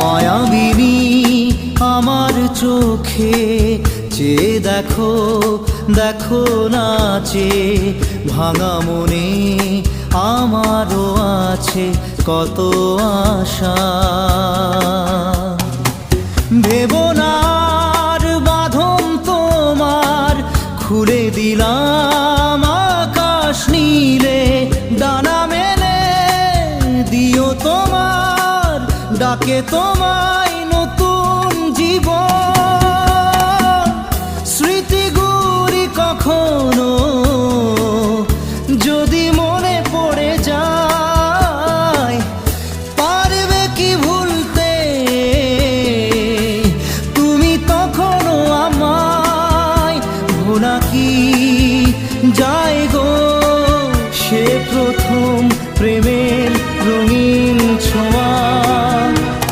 মায়াবিনী আমার চোখে চেয়ে দেখো, দেখো নাচে ভাঙা মনে আমারও আছে কত আশা। ভেবো না আর বাঁধন তোমার, খুলে দিলাম আকাশ নীলে, ডানা মেলে দিও তোমার ডাকে তোমায় নতুন জীবন। স্মৃতিগুলি কখনো